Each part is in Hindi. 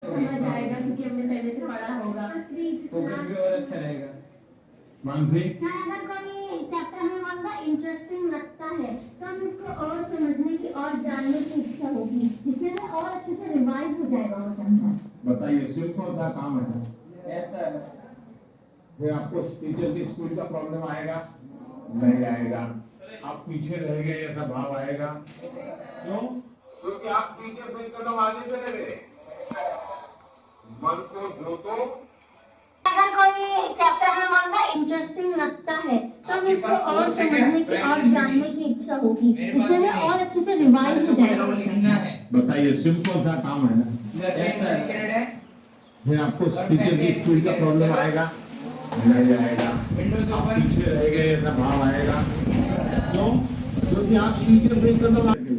समझ आएगा क्योंकि हमने पहले से पढ़ा होगा, फोकस भी और अच्छा रहेगा। मानसी अगर कोई चैप्टर हमें वन इंटरेस्टिंग लगता है तो हम इसको और समझने की और जानने की इच्छा होगी, जिससे हमें और अच्छे से रिवाइज हो जाएगा वो चैप्टर। बताइए सिंपल सा काम है। फिर आपको टीचर की स्कूल का प्रॉब्लम आएगा? नहीं आएगा। आप पीछे रह गए ऐसा भाव आएगा? क्यों? क्योंकि आप टीचर से कदम आगे चले गए। मन को जो तो अगर कोई चैप्टर हमें वन इंटरेस्टिंग लगता है तो हम इसको और समझने की और जानने की इच्छा होगी, जिससे हमें और अच्छे से रिवाइज हो जाएगा वो चैप्टर। बताइए सिंपल सा काम है ना। फिर आपको टीचर की स्कूल का प्रॉब्लम आएगा? नहीं आएगा। आप पीछे रह गए ऐसा भाव आएगा? क्यों? क्योंकि आप टीचर से कदम आगे।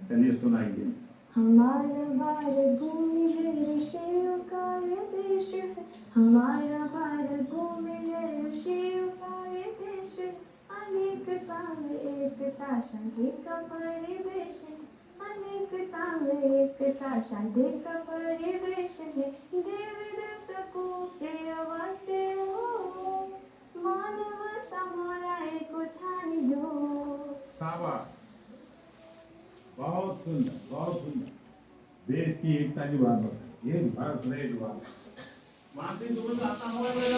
चलिए सुनाइए। हमारा भारत भूमि है ऋषियों का ये देश है, हमारा भारत भूमि है ऋषियों का ये देश है, अनेकता में एकता शांति का परिवेश है, अनेकता में एकता शांति का परिवेश है, देवी देवताओं प्रिय वासे हो, मानवता मोरा एक उठानी हो। शाबाश, बहुत सुंदर, बहुत सुंदर। देश की एकता की बात है, ये भारत श्रेष्ठ बात है। मानसिक तुम्हें तो आता होगा मेरा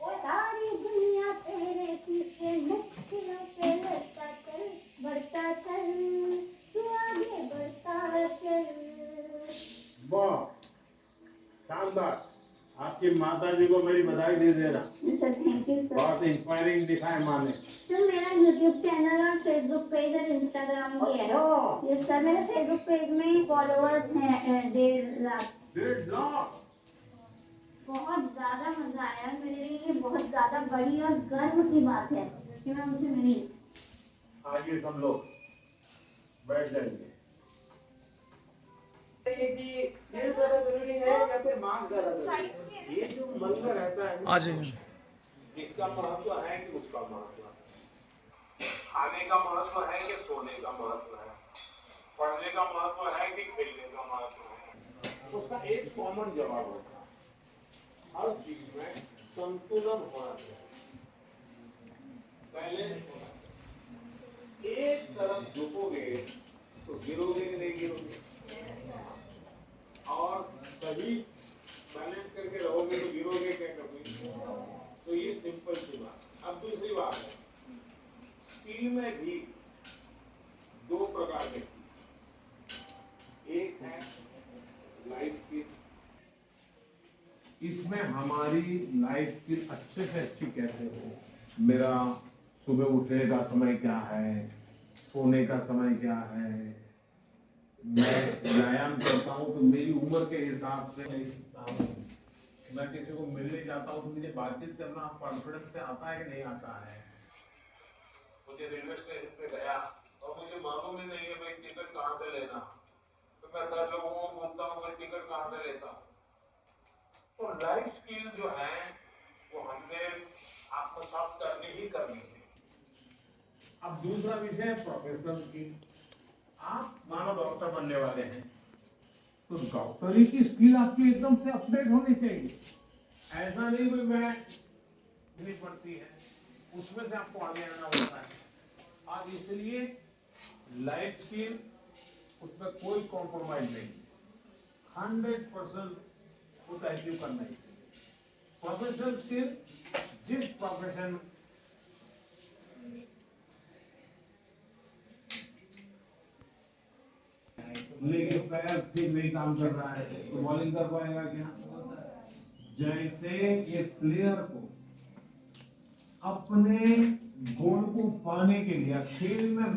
ओ सारी दुनिया तेरे पीछे मुश्किलों से लड़ता चल, बढ़ता चल, तू आगे बढ़ता चल। वाह, शानदार। आपकी माता जी को मेरी बधाई दे देना। Sir thank you sir. बहुत इंस्पायरिंग दिखा है माँ ने। सर मेरा यूट्यूब चैनल और फेसबुक पेज और इंस्टाग्राम भी है। यस सर, मेरे फेसबुक पेज में फॉलोअर्स हैं 1.5 लाख। 1.5 लाख? बहुत ज्यादा मजा आया मेरे लिए, ये बहुत ज्यादा बड़ी और गर्व की बात है कि मैं उनसे मिली। आइए सब लोग बैठ जाएंगे। कि स्किल ज्यादा जरूरी है या फिर मार्क्स ज्यादा जरूरी है? ये जो मन में रहता है आ जाइए। इसका महत्व है कि उसका महत्व है, खाने का महत्व है कि सोने का महत्व है, पढ़ने का महत्व है कि खेलने का महत्व है, उसका एक कॉमन जवाब होता है, हर चीज में संतुलन होना चाहिए, बैलेंस होना चाहिए। एक तरफ झुकोगे तो गिरोगे कि नहीं गिरोगे, और सही बैलेंस करके रहोगे तो गिरोगे क्या कभी? तो ये सिंपल सी बात। अब दूसरी बात है, स्किल में भी दो प्रकार के स्किल, एक है लाइफ स्किल, इसमें हमारी लाइफ स्किल अच्छे से अच्छी कैसे हो। मेरा सुबह उठने का समय क्या है, सोने का समय क्या है, मैं व्यायाम करता हूँ तो मेरी उम्र के हिसाब से नहीं सीखता हूँ, मैं किसी को मिलने जाता हूँ तो मुझे बातचीत करना कॉन्फिडेंस से आता है कि नहीं आता है। मुझे रेलवे स्टेशन पे गया और मुझे मालूम ही नहीं है भाई टिकट कहाँ से लेना, तो मैं 10 लोगों को बोलता हूँ भाई टिकट कहाँ से लेता हूँ। तो लाइफ स्किल जो है वो हमने आत्मसात करनी ही करनी है। अब दूसरा विषय है प्रोफेशनल स्किल। आप मानो डॉक्टर बनने वाले हैं तो डॉक्टरी की स्किल आपकी एकदम से अपडेट होनी चाहिए। ऐसा नहीं कोई मैं नहीं पड़ती है, उसमें से आपको आगे आना होता है। आज इसलिए लाइफ स्किल उसमें कोई कॉम्प्रोमाइज नहीं, 100% वो अचीव करना ही। प्रोफेशनल स्किल, जिस प्रोफेशन लेकिन पैर ठीक नहीं काम कर रहा है तो बॉलिंग कर पाएगा क्या? जैसे एक प्लेयर को अपने गोल को पाने के लिए खेल में